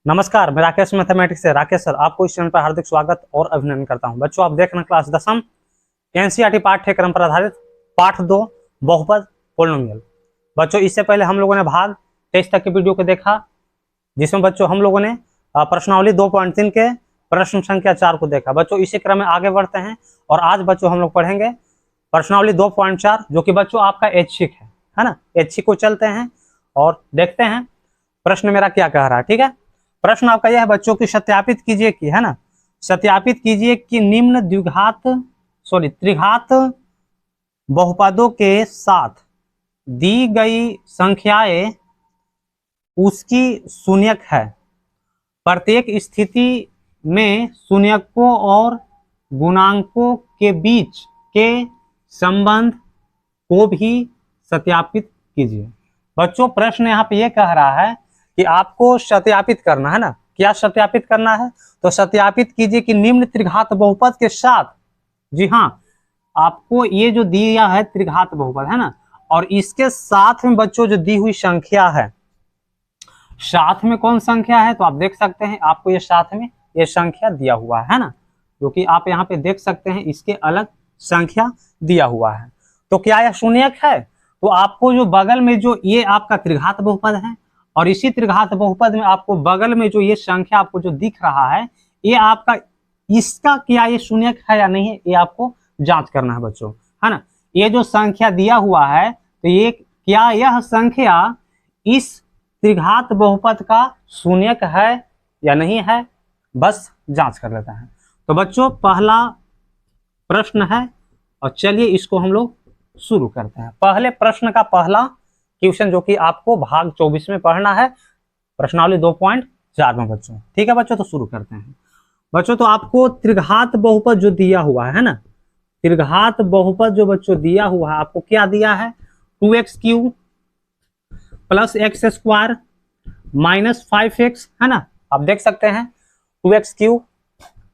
नमस्कार, मैं राकेश मैथमेटिक्स से राकेश सर आपको इस चैनल पर हार्दिक स्वागत और अभिनंदन करता हूं। बच्चों, आप देख रहे हैं क्लास 10वीं एनसीईआरटी पाठ्यक्रम पर आधारित पाठ 2 बहुपद पोलिनोमियल। बच्चों, इससे पहले हम लोगों ने भाग 23 तक के वीडियो को देखा, जिसमें बच्चों हम लोगों ने प्रश्नावली 2.3 के प्रश्न संख्या 4 को देखा। बच्चों, इसी क्रम में आगे बढ़ते हैं और आज बच्चों हम लोग पढ़ेंगे प्रश्नावली 2.4, जो कि बच्चों आपका ऐच्छिक है ना। ऐच्छिक को चलते हैं और देखते हैं प्रश्न मेरा क्या कह रहा है। ठीक है, प्रश्न आपका यह है बच्चों की सत्यापित कीजिए कि, है ना, सत्यापित कीजिए कि निम्न त्रिघात बहुपदों के साथ दी गई संख्याएं उसकी शून्यक है। प्रत्येक स्थिति में शून्यकों और गुणांकों के बीच के संबंध को भी सत्यापित कीजिए। बच्चों, प्रश्न यहाँ पे ये कह रहा है कि आपको सत्यापित करना है ना। क्या सत्यापित करना है? तो सत्यापित कीजिए कि निम्न त्रिघात बहुपद के साथ, जी हाँ, आपको ये जो दिया है त्रिघात बहुपद है ना, और इसके साथ में बच्चों जो दी हुई संख्या है, साथ में कौन संख्या है? तो आप देख सकते हैं आपको ये साथ में ये संख्या दिया हुआ है ना, जो कि आप यहाँ पे देख सकते हैं इसके अलग संख्या दिया हुआ है। तो क्या यह शून्यक है? तो आपको जो बगल में जो ये आपका त्रिघात बहुपद है और इसी त्रिघात बहुपद में आपको बगल में जो ये संख्या आपको जो दिख रहा है, ये आपका इसका क्या ये शून्यक है या नहीं है, ये आपको जांच करना है बच्चों, है ना। ये जो संख्या दिया हुआ है, तो ये क्या यह संख्या इस त्रिघात बहुपद का शून्यक है या नहीं है, बस जांच कर लेते हैं। तो बच्चों, पहला प्रश्न है और चलिए इसको हम लोग शुरू करते हैं। पहले प्रश्न का पहला क्वेश्चन जो कि आपको भाग 24 में पढ़ना है, प्रश्नावली 2.4 में बच्चों। ठीक है बच्चों, तो शुरू करते हैं। बच्चों, तो आपको त्रिघात बहुपद जो दिया हुआ है ना, त्रिघात बहुपद जो बच्चों दिया हुआ है, आपको क्या दिया है? 2x³ plus x² minus 5x, है ना। आप देख सकते हैं 2x³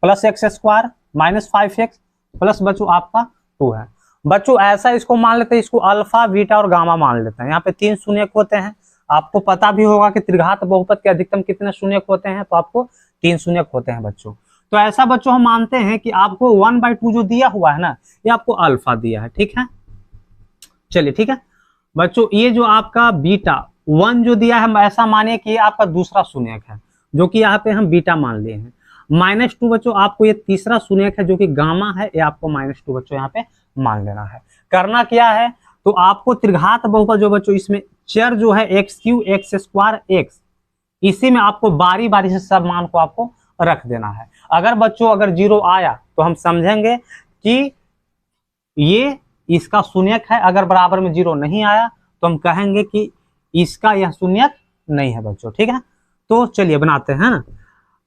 plus x² minus 5x plus बच्चों आपका 2 है। बच्चों, ऐसा इसको मान लेते हैं, इसको अल्फा बीटा और गामा मान लेते हैं। यहाँ पे 3 शून्यक होते हैं। आपको पता भी होगा कि त्रिघात बहुपद के अधिकतम कितने शून्यक होते हैं, तो आपको 3 शून्यक होते हैं बच्चों। तो ऐसा बच्चों हम मानते हैं कि आपको 1/2 जो दिया हुआ है ना, ये आपको अल्फा दिया है। ठीक है, चलिए ठीक है बच्चों, ये जो आपका बीटा 1 जो दिया है, ऐसा मानिए कि ये आपका दूसरा शून्यक है, जो कि यहाँ पे हम बीटा मान लिए हैं। -2 बच्चों आपको ये तीसरा शून्यक है, जो कि गामा है, ये आपको -2 बच्चों यहाँ पे मान लेना है। करना क्या है? तो आपको त्रिघात बहुपद जो बच्चों इसमें चर जो है x³ x², x, इसी में आपको बारी बारी से सब मान को आपको रख देना है। अगर बच्चों अगर 0 आया तो हम समझेंगे कि ये इसका शून्यक है। अगर बराबर में 0 नहीं आया तो हम कहेंगे कि इसका यह शून्यक नहीं है बच्चों। ठीक है, तो चलिए बनाते हैं ना।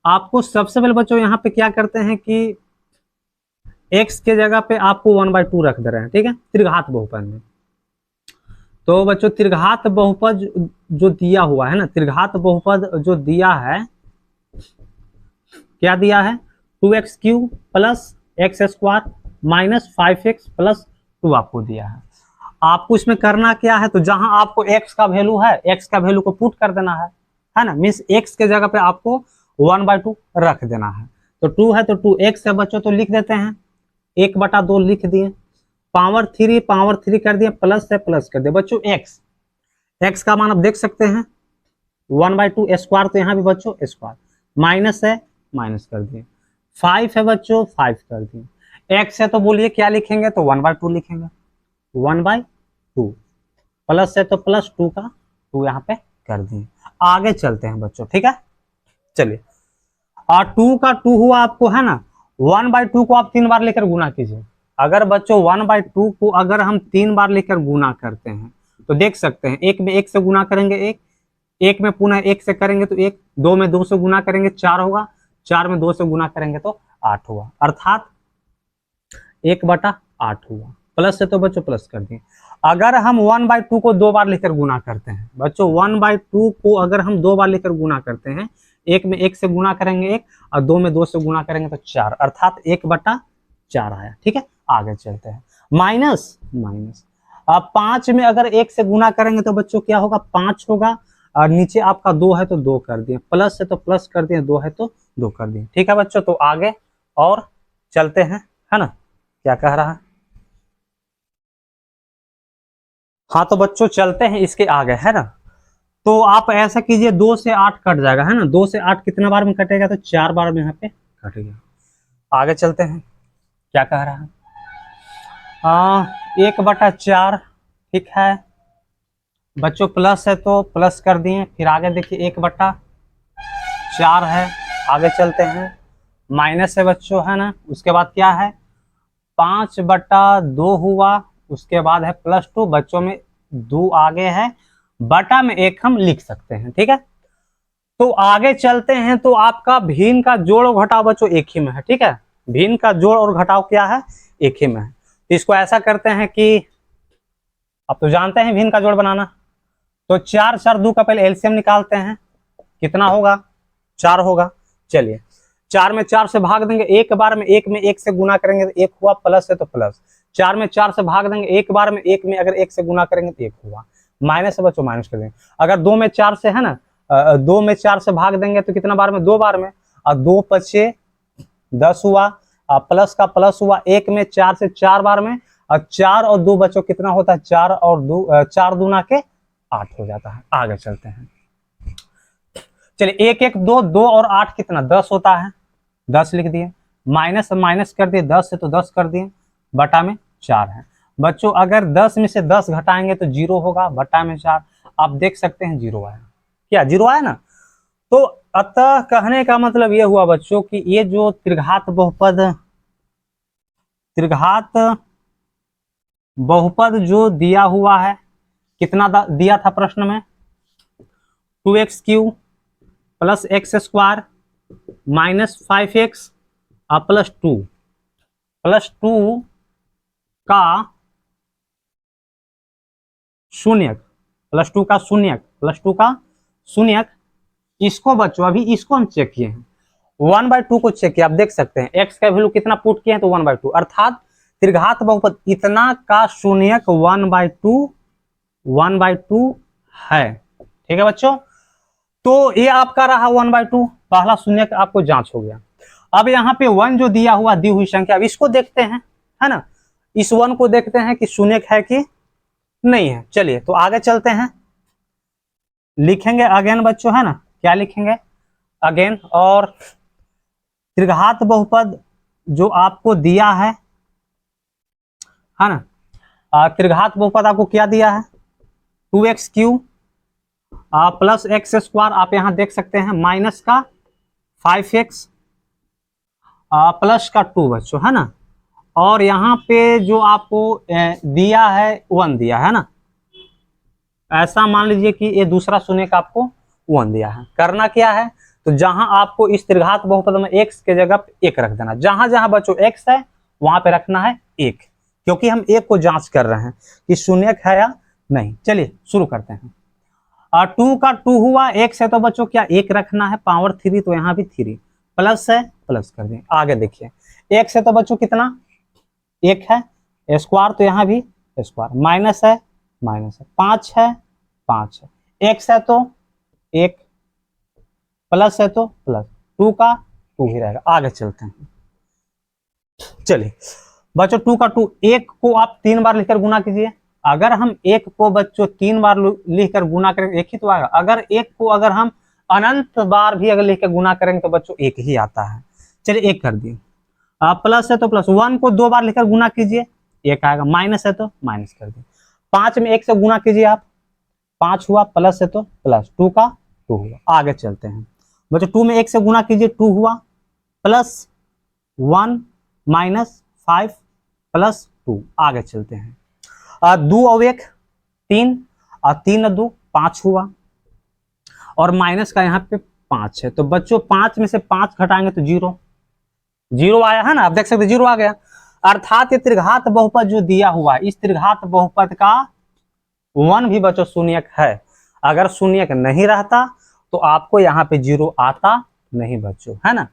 आपको सबसे पहले बच्चों यहाँ पे क्या करते हैं कि x के जगह पे आपको 1/2 रख दे रहे हैं। ठीक है, त्रिघात बहुपद में। तो बच्चों, त्रिघात बहुपद जो दिया हुआ है ना, त्रिघात बहुपद जो दिया है, क्या दिया है? 2x³ plus x² minus 5x plus 2 आपको दिया है। आपको इसमें करना क्या है? तो जहां आपको x का वैल्यू है, x का वैल्यू को पुट कर देना है ना। मीन्स x के जगह पे आपको 1/2 रख देना है। तो 2 है तो 2x है बच्चों, तो लिख देते हैं 1/2 लिख दिए, पावर 3 कर दिए, प्लस से प्लस कर दिए बच्चों। x का मान आप देख सकते हैं 1/2 स्क्वायर, तो यहाँ भी बच्चों स्क्वायर, माइनस है माइनस कर दिए, 5 है बच्चों 5 कर दिए। x है तो बोलिए क्या लिखेंगे? तो 1/2 लिखेंगे, 1/2, प्लस है तो प्लस 2 का 2 यहाँ पे कर दिए। आगे चलते हैं बच्चों। ठीक है, चलिए, और 2 का 2 हुआ आपको, है ना। 1/2 को आप 3 बार लेकर गुना कीजिए। अगर बच्चों 1/2 को अगर हम 3 बार लेकर गुना करते हैं तो देख सकते हैं, एक में 1 से गुना करेंगे, एक में पुनः 1 से करेंगे तो 1, 2 में 2 से गुना करेंगे 4 होगा, 4 में 2 से गुना करेंगे तो 8 हुआ, अर्थात 1/8 हुआ। प्लस है तो बच्चों प्लस कर दिए। अगर हम 1/2 को 2 बार लेकर गुना करते हैं बच्चों, 1/2 को अगर हम 2 बार लेकर गुना करते हैं, एक में 1 से गुना करेंगे 1 और 2 में 2 से गुना करेंगे तो 4, अर्थात 1/4 आया। ठीक है, आगे चलते हैं। माइनस अब 5 में अगर 1 से गुना करेंगे तो बच्चों क्या होगा? 5 होगा। और नीचे आपका 2 है तो 2 कर दिए, प्लस है तो प्लस कर दिए, 2 है तो 2 कर दिए। ठीक है बच्चों, तो आगे और चलते हैं, है ना, क्या कह रहा है। हाँ तो बच्चों चलते हैं इसके आगे, है ना। तो आप ऐसा कीजिए, 2 से 8 कट जाएगा, है ना। 2 से 8 कितना बार में कटेगा, तो 4 बार में यहाँ पे कट गया। आगे चलते हैं, क्या कह रहा है। 1/4, ठीक है बच्चों, प्लस है तो प्लस कर दिए। फिर आगे देखिए 1/4 है। आगे चलते हैं, माइनस है बच्चों, है ना। उसके बाद क्या है, 5/2 हुआ। उसके बाद है +2, बच्चों में 2 आगे है, बटा में 1 हम लिख सकते हैं। ठीक है, तो आगे चलते हैं। तो आपका भिन्न का जोड़ और घटाव बच्चों एक ही में है। ठीक है, भिन्न का जोड़ और घटाव क्या है, एक ही में है। तो इसको ऐसा करते हैं कि आप तो जानते हैं भिन्न का जोड़ बनाना, तो 4 4 2 का पहले एलसीएम निकालते हैं, कितना होगा, 4 होगा। चलिए 4 में 4 से भाग देंगे, एक बार में 1 में 1 से गुना करेंगे तो 1 हुआ, प्लस है तो प्लस। 4 में 4 से भाग देंगे, एक बार में 1 में अगर 1 से गुना करेंगे तो 1 हुआ, माइनस है बच्चों माइनस कर देंगे। अगर 2 में 4 से, है ना, 2 में 4 से भाग देंगे तो कितना बार में, 2 बार में, और 2 5 10 हुआ, प्लस का प्लस हुआ, 1 में 4 से 4 बार में, और 4 और 2 बच्चों कितना होता है, 4 और 2 4 दूना के 8 हो जाता है। आगे चलते हैं, चलिए 1 1 2, 2 और 8 कितना, 10 होता है, 10 लिख दिए। माइनस माइनस कर दिए, 10 है तो 10 कर दिए, बटा में 4 है। बच्चों अगर 10 में से 10 घटाएंगे तो 0 होगा, बटा में 4। आप देख सकते हैं 0 आया, क्या 0 आया ना। तो अतः कहने का मतलब ये हुआ बच्चों कि ये जो त्रिघात बहुपद जो दिया हुआ है, कितना दिया था प्रश्न में, 2x³ plus x² minus 5x +2 का शून्यक, +2 का शून्यक। इसको बच्चों अभी इसको हम चेक किए हैं, 1/2 को चेक किया, आप देख सकते हैं x का वैल्यू कितना पुट किए हैं, तो 1/2, अर्थात त्रिघात बहुपद इतना का शून्यक 1/2 है। ठीक है बच्चों, तो ये आपका रहा 1/2, पहला शून्यक आपको जांच हो गया। अब यहाँ पे 1 जो दिया हुआ, दी हुई संख्या, अब इसको देखते हैं, है ना, इस 1 को देखते हैं कि शून्यक है कि नहीं है। चलिए तो आगे चलते हैं, लिखेंगे अगेन बच्चों, है ना, क्या लिखेंगे अगेन। और त्रिघात बहुपद जो आपको दिया है ना, त्रिघात बहुपद आपको क्या दिया है, 2x³ प्लस x², आप यहां देख सकते हैं माइनस का 5x प्लस का 2 बच्चों, है ना। और यहाँ पे जो आपको दिया है 1 दिया है ना, ऐसा मान लीजिए कि ये दूसरा शून्यक आपको 1 दिया है। करना क्या है, तो जहां आपको इस त्रिघात बहुपद में x के जगह 1 रख देना, जहां जहां बच्चों x है वहां पे रखना है 1, क्योंकि हम 1 को जांच कर रहे हैं कि शून्यक है या नहीं। चलिए शुरू करते हैं। 2 का 2 हुआ, x है तो बच्चों क्या 1 रखना है, पावर 3, तो यहाँ भी 3, प्लस है प्लस कर दें। आगे देखिए x है तो बच्चों कितना 1 है, स्क्वायर तो यहाँ भी स्क्वायर, माइनस है माइनस है, 5 है 5 है, x है तो 1, प्लस है तो प्लस, 2 का 2 ही रहेगा। आगे चलते हैं, चलिए बच्चों 2 का 2, 1 को आप 3 बार लिखकर गुना कीजिए। अगर हम 1 को बच्चों 3 बार लिखकर गुना करेंगे 1 ही तो आएगा, अगर 1 को अगर हम अनंत बार भी अगर लिखकर गुना करेंगे तो बच्चों 1 ही आता है। चलिए 1 कर दिए, प्लस है तो प्लस, 1 को 2 बार लिखकर गुना कीजिए 1 आएगा, माइनस है तो माइनस कर दिए। 5 में 1 से गुना कीजिए आप, 5 हुआ, प्लस है तो प्लस, 2 का 2 हुआ। आगे चलते हैं बच्चों, 2 में 1 से गुना कीजिए 2 हुआ, प्लस 1 माइनस 5 प्लस 2। आगे चलते हैं, 2 और 1 3, और 3 और 2 5 हुआ, और माइनस का यहाँ पे 5 है, तो बच्चों 5 में से 5 घटाएंगे तो 0 आया है ना, आप देख सकते 0 आ गया। अर्थात ये त्रिघात बहुपद जो दिया हुआ है, इस त्रिघात बहुपद का 1 भी बच्चों शून्यक है। अगर शून्यक नहीं रहता तो आपको यहाँ पे 0 आता नहीं बच्चों, है ना।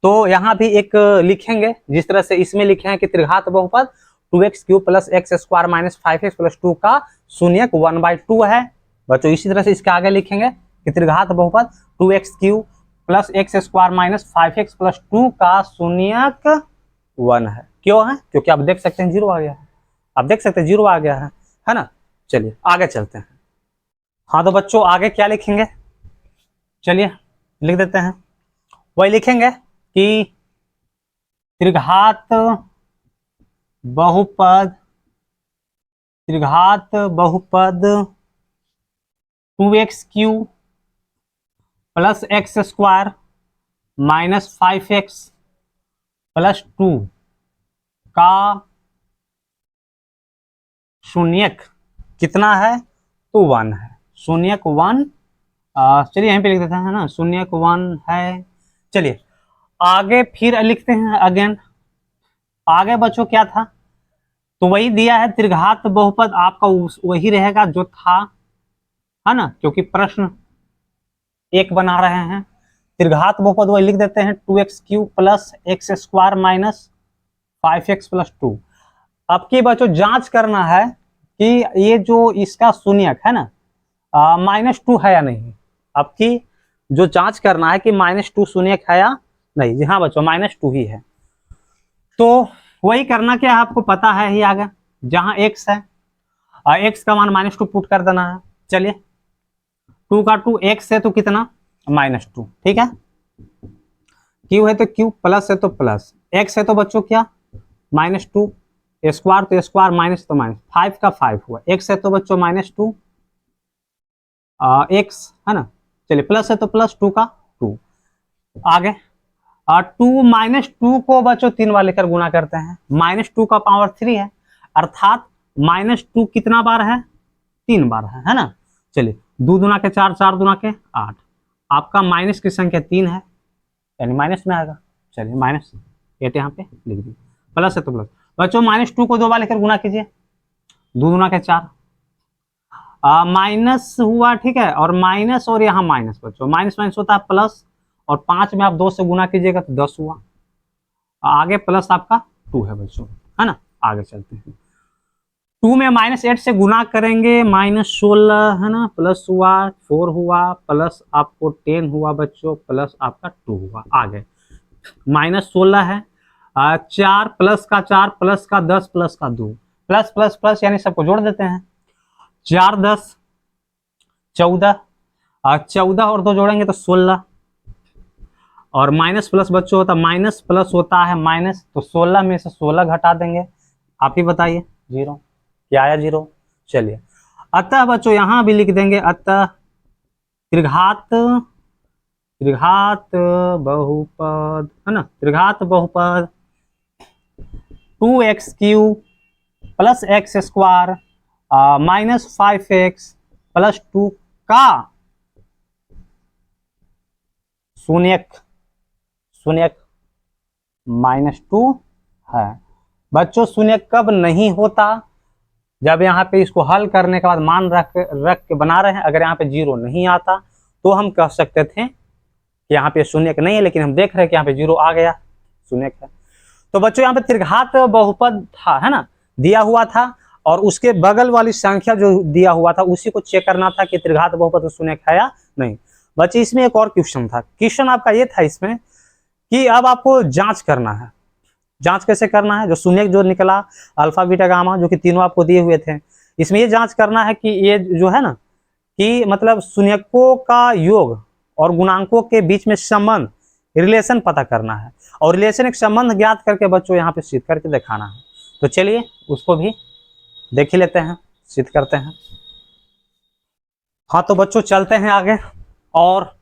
तो यहाँ भी एक लिखेंगे, जिस तरह से इसमें लिखे हैं कि त्रिघात बहुपद 2x³ plus x² minus 5x plus 2 का शून्यक 1/2 है। बच्चों इसी तरह से इसके आगे लिखेंगे कि त्रिघात बहुपद 2x³ plus x square minus 5x plus 2 का शून्यक 1 है। क्यों है? क्योंकि आप देख सकते हैं 0 आ गया है, आप देख सकते हैं 0 आ गया है ना। चलिए आगे चलते हैं। हाँ तो बच्चों आगे क्या लिखेंगे, चलिए लिख देते हैं। वही लिखेंगे कि त्रिघात बहुपद 2x³ plus x square minus 5x plus 2 का शून्यक कितना है? तो 1 है। शून्यक 1, चलिए यहीं पे लिख देते हैं ना, शून्यक 1 है। चलिए आगे फिर लिखते हैं अगेन। आगे बच्चों क्या था? तो वही दिया है, त्रिघात बहुपद आपका वही रहेगा जो था, है ना, क्योंकि प्रश्न एक बना रहे हैं। त्रिघात बहुपद वही लिख देते हैं 2x³ plus x square minus 5x plus 2। अब की बच्चों जांच करना है कि ये जो इसका शून्यक है ना -2 है या नहीं। आपकी जो जांच करना है कि -2 शून्यक है या नहीं। जी हाँ बच्चों -2 ही है। तो वही करना क्या है, आपको पता है ही आगे, जहां x है x का मान -2 पुट कर देना है। चलिए 2 का 2 x है तो कितना -2, ठीक है। q है तो q, प्लस है तो प्लस, x है तो बच्चों क्या -2, स्क्वायर तो स्क्वायर, माइनस तो माइनस, 5 का 5 हुआ, x है तो बच्चों -2 x है ना। चलिए प्लस है तो प्लस 2 का 2। आगे 2 -2 को बच्चों 3 बार लेकर गुणा करते हैं, -2 का पावर 3 है, अर्थात -2 कितना बार है? 3 बार है ना। चलिए 2 दूना के 4, 4 दूना के 8, आपका माइनस की संख्या 3 है, यानी माइनस में आएगा। चलिए -8 यहाँ पे लिख दी। प्लस है तो प्लस बच्चों, -2 को 2 बार लेकर गुणा कीजिए, 2 दूना के 4, माइनस हुआ, ठीक है, और माइनस और यहाँ माइनस बच्चों, माइनस माइनस होता है प्लस, और 5 में आप 2 से गुना कीजिएगा तो 10 हुआ। आगे प्लस आपका 2 है बच्चों, है ना। आगे चलते हैं, 2 में -8 से गुना करेंगे, -16 है ना, प्लस हुआ 4 हुआ, प्लस आपको 10 हुआ बच्चों, प्लस आपका 2 हुआ। आगे -16 है, 4 प्लस का 4 प्लस का 10 प्लस का 2, प्लस प्लस प्लस यानी सबको जोड़ देते हैं, 4 10 14, 14 और 2 जोड़ेंगे तो 16, और माइनस प्लस बच्चों होता माइनस प्लस होता है माइनस, तो 16 में से 16 घटा देंगे, आप ही बताइए 0 क्या आया? 0। चलिए अतः बच्चों यहां भी लिख देंगे, अतः त्रिघात बहुपद है ना, त्रिघात बहुपद 2x³ plus x square minus 5x plus 2 का शून्यक -2 है। बच्चों शून्यक कब नहीं होता? जब यहाँ पे इसको हल करने के बाद मान रख के बना रहे हैं, अगर यहाँ पे 0 नहीं आता तो हम कह सकते थे कि यहाँ पे शून्यक नहीं है, लेकिन हम देख रहे हैं कि यहाँ पे 0 आ गया, शून्यक है। तो बच्चों यहाँ पे त्रिघात बहुपद था, है ना, दिया हुआ था, और उसके बगल वाली संख्या जो दिया हुआ था उसी को चेक करना था कि त्रिघात बहुपद शून्यक है या नहीं। बच्चे इसमें एक और क्वेश्चन था, क्वेश्चन आपका ये था इसमें कि अब आपको जांच करना है। जांच कैसे करना है? जो शून्यक जो निकला अल्फा बीटा गामा जो कि तीनों आपको दिए हुए थे, इसमें ये जांच करना है कि ये जो है ना कि मतलब शून्यकों का योग और गुणांकों के बीच में संबंध, रिलेशन पता करना है, और रिलेशन एक संबंध ज्ञात करके बच्चों यहाँ पे सिद्ध करके दिखाना है। तो चलिए उसको भी देख ही लेते हैं, सिद्ध करते हैं। हाँ तो बच्चों चलते हैं आगे, और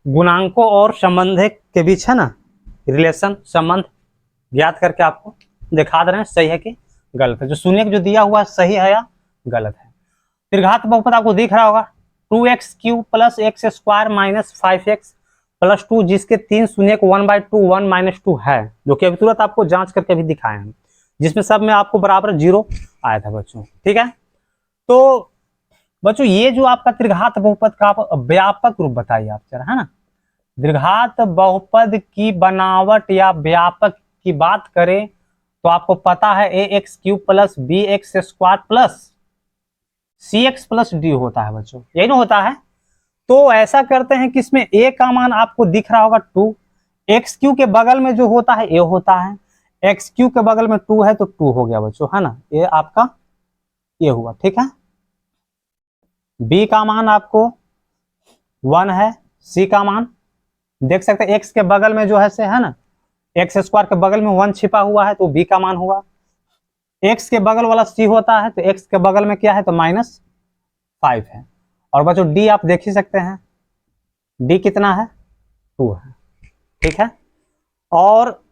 गुणांकों और संबंध के बीच है ना रिलेशन संबंध ज्ञात करके आपको दिखा दे रहे हैं सही है कि गलत है। जो शून्यक जो दिया हुआ सही है या गलत है। त्रिघात बहुपद आपको दिख रहा होगा 2x³ plus x square minus 5x plus 2, जिसके 3 शून्यक 1/2 1 -2 है, जो कि अभी तुरंत आपको जांच करके भी दिखाए हैं, जिसमें सब में आपको बराबर 0 आया था बच्चों, ठीक है। तो बच्चों ये जो आपका त्रिघात बहुपद का आप व्यापक रूप बताइए आप जरा, है ना। त्रिघात बहुपद की बनावट या व्यापक की बात करें तो आपको पता है ax³ plus bx² plus CX plus D होता है बच्चों, यही ना होता है। तो ऐसा करते हैं कि इसमें A का मान आपको दिख रहा होगा 2, XQ के बगल में जो होता है A होता है, XQ के बगल में 2 है तो 2 हो गया बच्चों, है ना, ये आपका ये हुआ, ठीक है। B का मान आपको 1 है, C का मान देख सकते हैं X के बगल में जो है ना, एक्स स्क्वायर के बगल में 1 छिपा हुआ है तो B का मान हुआ। X के बगल वाला C होता है तो X के बगल में क्या है तो -5 है। और बच्चों D आप देख ही सकते हैं, D कितना है 2 है, ठीक है। और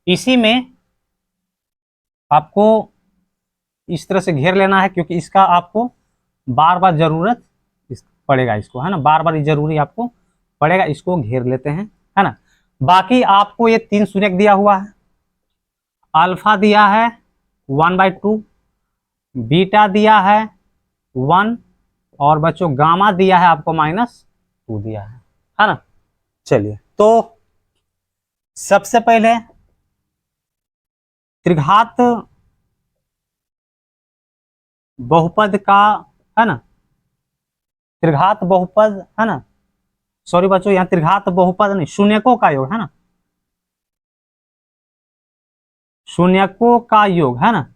इसी में आपको इस तरह से घेर लेना है, क्योंकि इसका आपको बार बार जरूरत पड़ेगा, इसको, है ना, बार बार जरूरी आपको पड़ेगा, इसको घेर लेते हैं, है ना। बाकी आपको ये 3 शून्य दिया हुआ है, अल्फा दिया है 1/2, बीटा दिया है 1, और बच्चों गामा दिया है आपको -2 दिया है ना। चलिए, तो सबसे पहले त्रिघात बहुपद का, है ना, त्रिघात बहुपद, है ना, सॉरी बच्चों यहाँ त्रिघात बहुपद नहीं, शून्यकों का योग, है ना, शून्यकों का योग, है ना।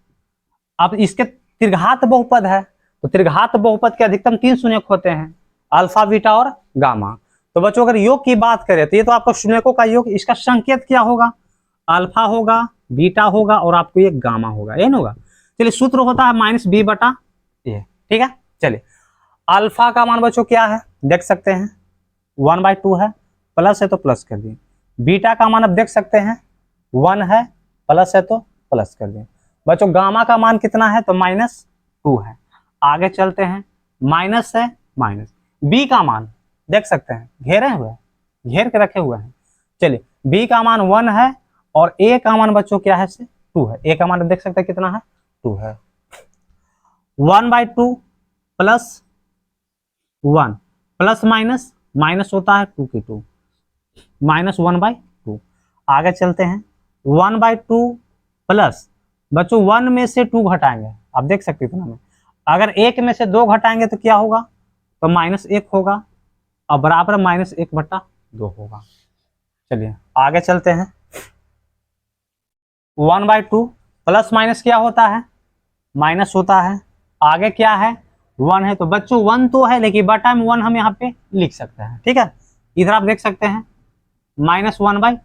अब इसके त्रिघात बहुपद है तो त्रिघात बहुपद के अधिकतम 3 शून्यक होते हैं, अल्फा बीटा और गामा। तो बच्चों अगर योग की बात करें तो ये तो आपका शून्यकों का योग, इसका संकेत क्या होगा, अल्फा होगा, बीटा होगा और आपको ये गामा होगा, ये ना होगा। चलिए, सूत्र होता है -b/a, ठीक है। चलिए, अल्फा का मान बच्चों क्या है देख सकते हैं 1/2 है, प्लस है तो प्लस कर दिए। बीटा का मान अब देख सकते हैं 1 है, प्लस है तो प्लस कर दिए। बच्चों गामा का मान कितना है तो -2 है। आगे चलते हैं, माइनस है माइनस। बी का मान देख सकते हैं, घेरे हुए हैं, घेर के रखे हुए हैं। चलिए, बी का मान 1 है और ए का मान बच्चों क्या है से 2 है। ए का मान देख सकते हैं कितना है 2 है। 1/2 प्लस 1 प्लस माइनस माइनस होता है 2 की 2, -1/2। आगे चलते हैं, 1/2 प्लस बच्चों 1 में से 2 घटाएंगे, आप देख सकते हैं इतना में, अगर 1 में से 2 घटाएंगे तो क्या होगा तो -1 होगा और बराबर -1/2 होगा। चलिए आगे चलते हैं, 1/2 प्लस माइनस क्या होता है माइनस होता है। आगे क्या है 1 है, तो बच्चों 1 तो है लेकिन बटा में 1 हम यहाँ पे लिख सकते हैं, ठीक है। इधर आप देख सकते हैं -1/2 है।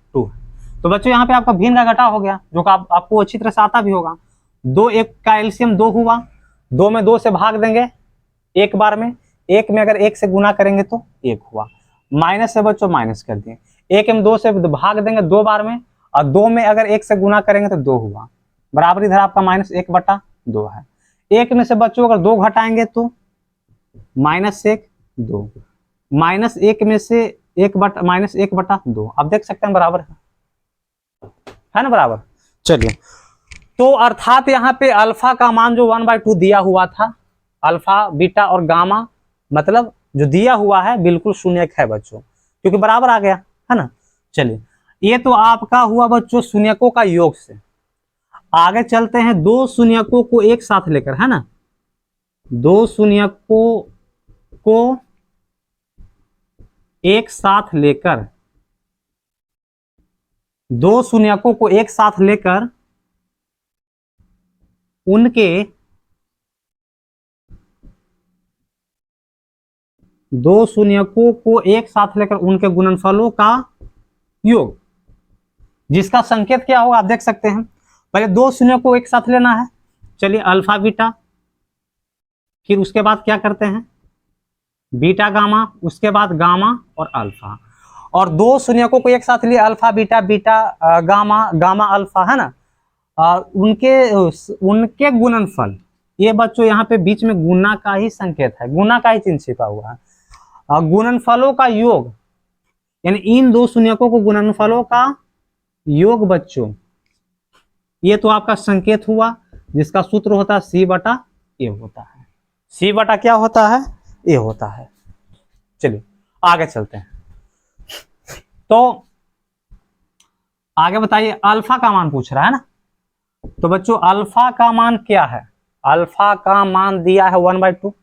तो बच्चों यहाँ पे आपका भिन्न का घटा हो गया, जो कि आपको अच्छी तरह से आता भी होगा। 2 1 का एलसीएम 2 हुआ, 2 में 2 से भाग देंगे एक बार में, 1 में अगर 1 से गुना करेंगे तो 1 हुआ, माइनस से बच्चों माइनस कर दिए। 1 में 2 से भाग देंगे 2 बार में, और 2 में अगर 1 से गुना करेंगे तो 2 हुआ, बराबर इधर आपका -1/2 है। 1 में से बच्चों अगर 2 घटाएंगे तो -1 2, -1 में से -1/2, आप देख सकते हैं बराबर है ना, बराबर। चलिए, तो अर्थात यहाँ पे अल्फा का मान जो 1/2 दिया हुआ था, अल्फा बीटा और गामा मतलब जो दिया हुआ है बिल्कुल शून्यक है बच्चों, क्योंकि बराबर आ गया, है ना। चलिए, ये तो आपका हुआ बच्चों शून्यकों का योग से। आगे चलते हैं, 2 शून्यकों को एक साथ लेकर, है ना, 2 शून्यकों को एक साथ लेकर, 2 शून्यकों को एक साथ लेकर उनके 2 शून्यकों को एक साथ लेकर उनके गुणनफलों का योग, जिसका संकेत क्या होगा आप देख सकते हैं। पहले 2 शून्य को एक साथ लेना है, चलिए अल्फा बीटा, फिर उसके बाद क्या करते हैं बीटा गामा, उसके बाद गामा और अल्फा, और 2 शून्यकों को एक साथ लिए alpha beta, beta gamma, gamma alpha, है ना। उनके गुणनफल, ये बच्चों यहाँ पे बीच में गुना का ही संकेत है, गुना का ही चिन्ह छिपा हुआ है। गुणनफलों का योग यानी इन 2 शून्यकों को गुणनफलों का योग बच्चों, ये तो आपका संकेत हुआ, जिसका सूत्र होता है C/A होता है। C/ क्या होता है ए होता है। चलिए आगे चलते हैं, तो आगे बताइए, अल्फा का मान पूछ रहा है ना, तो बच्चों अल्फा का मान क्या है, अल्फा का मान दिया है 1/2,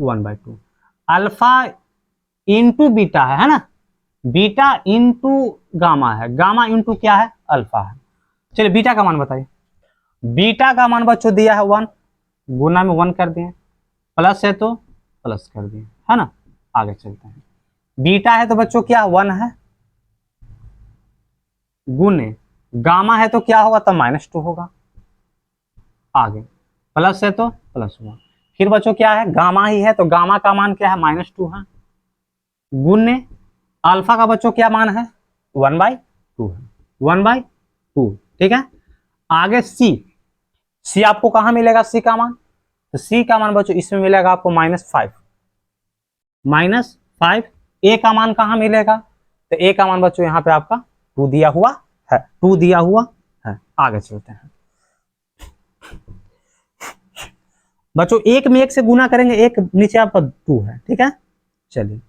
1/2 अल्फा इंटू बीटा है ना, बीटा इंटू गामा है, गामा इंटू क्या है, अल्फा है। चलिए बीटा का मान बताइए। बीटा का मान बच्चों दिया है 1, गुना में 1 कर दिए, प्लस है तो प्लस कर दिए, है ना। आगे चलते हैं। बीटा है तो बच्चों क्या 1 है, गुने गामा है तो क्या होगा, तब -2 होगा। आगे प्लस है तो प्लस हुआ, फिर बच्चों क्या है, गामा ही है तो गामा का मान क्या है, -2 है, गुने अल्फा का बच्चों क्या मान है, 1/2 है, 1/2, ठीक है। आगे सी आपको कहां मिलेगा, सी का मान, तो सी का मान बच्चों इसमें मिलेगा आपको -5, -5। ए का मान कहां मिलेगा, तो ए का मान बच्चों यहाँ पे आपका 2 दिया हुआ है, 2 दिया हुआ है। आगे चलते हैं बच्चों, एक में एक से गुना करेंगे, एक नीचे आपका 2 है, ठीक है। चलिए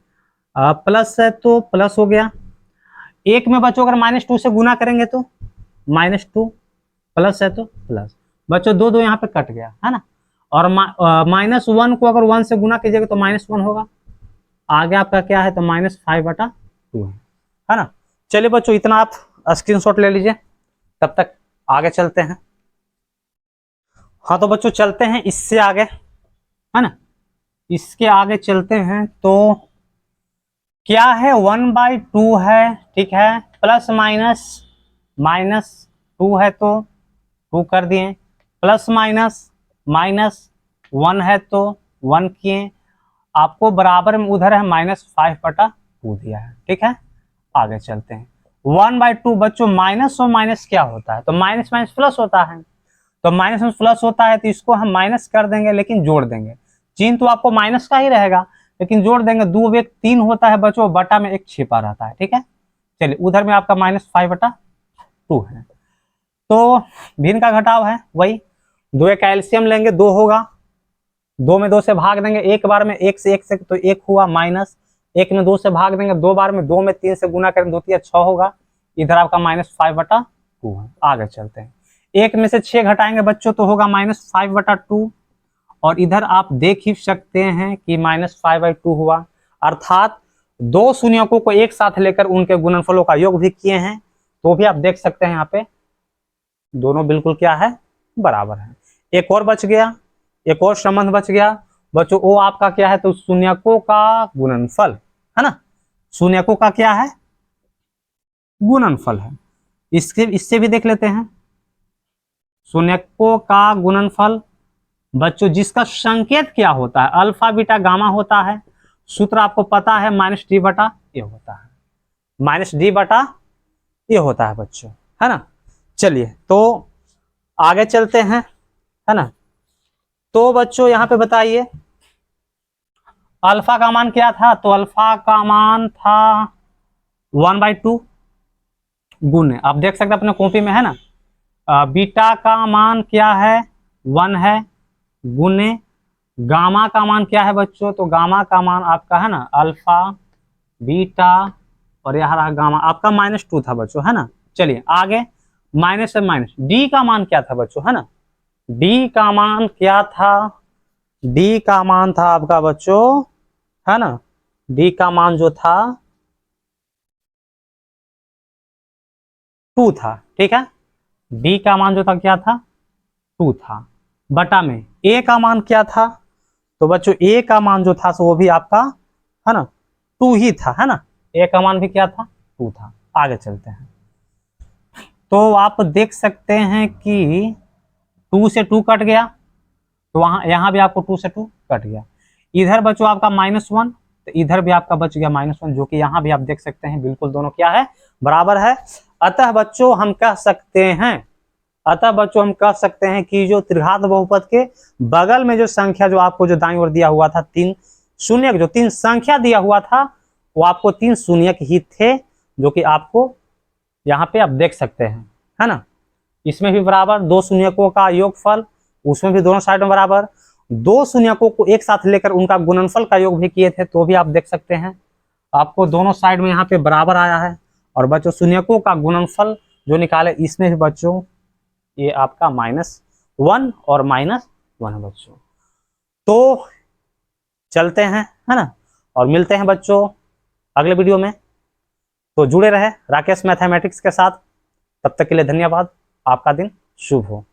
प्लस है तो प्लस हो गया, एक में बच्चों अगर -2 से गुना करेंगे तो -2, प्लस है तो प्लस, बच्चों 2 2 यहाँ पे कट गया, है ना। और -1 को अगर 1 से गुना कीजिएगा तो -1 होगा। आगे आपका क्या है, तो -5/2 है ना। चलिए बच्चों इतना आप स्क्रीनशॉट ले लीजिए, तब तक आगे चलते हैं। हाँ तो बच्चों चलते हैं इससे आगे, है ना, इसके आगे चलते हैं। तो क्या है, 1/2 है, ठीक है, प्लस माइनस -2 है तो 2 कर दिए, प्लस -1 है तो 1 किए, आपको बराबर में उधर है -5/2 दिया है, ठीक है। आगे चलते हैं। 1/2 बच्चों माइनस और माइनस क्या होता है, तो माइनस माइनस प्लस होता है, तो माइनस में प्लस होता है तो इसको हम माइनस कर देंगे, लेकिन जोड़ देंगे, चिन्ह तो आपको माइनस का ही रहेगा, लेकिन जोड़ देंगे। 2 1 3 होता है बच्चों, बटा में 1 छिपा रहता है, ठीक है। चलिए उधर में आपका -5/2 है, तो भिन्न का घटाव है वही, 2 एक कैल्शियम लेंगे, 2 होगा, 2 में 2 से भाग देंगे, एक बार में 1 से तो 1 हुआ, माइनस 1 में 2 से भाग देंगे, 2 बार में 2 में 3 से गुना करेंगे, 2 3 6 होगा, इधर आपका -5/2 है। आगे चलते हैं, 1 में से 6 घटाएंगे बच्चों तो होगा -5/2, और इधर आप देख ही सकते हैं कि -5/2 हुआ, अर्थात 2 शून्यकों को एक साथ लेकर उनके गुणनफलों का योग भी किए हैं, तो भी आप देख सकते हैं यहाँ पे दोनों बिल्कुल क्या है, बराबर है। एक और बच गया, एक और संबंध बच गया बच्चों, वो आपका क्या है, तो शून्यकों का गुणनफल, है ना, शून्यकों का क्या है, गुणनफल है। इससे भी देख लेते हैं, शून्यकों का गुणनफल बच्चों जिसका संकेत क्या होता है, अल्फा बीटा गामा होता है, सूत्र आपको पता है -d/a होता है, -d/a होता है बच्चों, है ना। चलिए तो आगे चलते हैं, है ना। तो बच्चों यहाँ पे बताइए अल्फा का मान क्या था, तो अल्फा का मान था 1/2 गुने, आप देख सकते हैं अपने कॉपी में, है ना। बीटा का मान क्या है, 1 है, गुने गामा का मान क्या है बच्चों, तो गामा का मान आपका है ना अल्फा बीटा, और यहाँ रहा गामा आपका -2 था बच्चों, है ना। चलिए आगे, माइनस से माइनस, डी का मान क्या था बच्चों, है ना, डी का मान क्या था, डी का मान था आपका बच्चों, है ना, डी का मान जो था 2 था, ठीक है। डी का मान जो था क्या था, 2 था, बटा में ए का मान क्या था, तो बच्चों ए का मान जो था वो भी आपका, है ना, 2 ही था, है ना, ए का मान भी क्या था, 2 था। आगे चलते हैं, तो आप देख सकते हैं कि 2 से 2 कट गया, तो वहां यहाँ भी आपको 2 से 2 कट गया, इधर बच्चों आपका -1, तो इधर भी आपका बच गया -1, जो कि यहाँ भी आप देख सकते हैं बिल्कुल दोनों क्या है, बराबर है। अतः बच्चों हम कह सकते हैं कि जो त्रिघात बहुपद के बगल में जो संख्या जो आपको जो दाईं ओर दिया हुआ था, 3 शून्य, जो 3 संख्या दिया हुआ था वो आपको 3 शून्यक ही थे, जो कि आपको यहाँ पे आप देख सकते हैं, है ना। इसमें भी बराबर 2 शून्यकों का योगफल, उसमें भी दोनों साइड में बराबर, 2 शून्यकों को एक साथ लेकर उनका गुणनफल का योग भी किए थे, तो भी आप देख सकते हैं आपको दोनों साइड में यहाँ पे बराबर आया है। और बच्चों शून्यकों का गुणनफल जो निकाले, इसमें भी बच्चों ये आपका 1 और -1 है बच्चों। तो चलते हैं, है ना, और मिलते हैं बच्चों अगले वीडियो में। तो जुड़े रहे राकेश मैथमेटिक्स के साथ। तब तक के लिए धन्यवाद। आपका दिन शुभ हो।